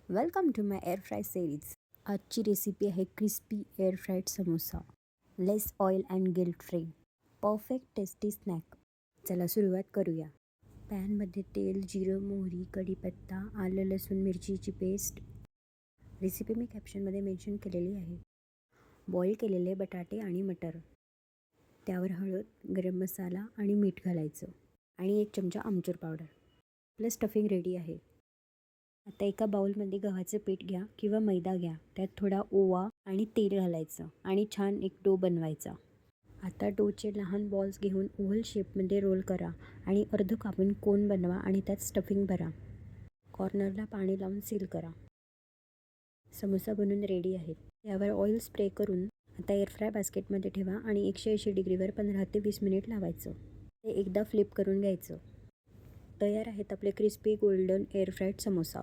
Welcome to my air fry series. आजची recipe आहे crispy air fried samosa. Less oil and guilt free. Perfect tasty snack. चला सुरुवात करूया. पॅनमध्ये तेल, जिरं, मोहरी, कढीपत्ता, आलं लसूण मिरचीची पेस्ट. रेसिपी मी कॅप्शनमध्ये मेन्शन केलेली आहे. बॉईल केलेले बटाटे आणि मटर. त्यावर हळद, गरम मसाला आणि मीठ घालायचं आणि 1 चमचा आमचूर पावडर. आपलं स्टफिंग रेडी आहे. आता एका बाउलमध्ये गव्हाचं पीठ घ्या किंवा मैदा घ्या. त्यात थोडा ओवा आणि तेल घालायचं आणि छान एक डो बनवायचा. आता डोचे लहान बॉल्स घेऊन ओव्हल शेपमध्ये रोल करा आणि अर्ध कापून कोन बनवा आणि त्यात स्टफिंग भरा. कॉर्नरला पाणी लावून सील करा. समोसा बनून रेडी आहेत. यावर ऑइल स्प्रे करून आता एअर फ्राय बास्केटमध्ये ठेवा आणि 180 डिग्रीवर 15 ते 20 मिनिट लावायचं. ते एकदा फ्लिप करून घ्यायचं. तयार आहेत आपले crispy golden air fried samosa.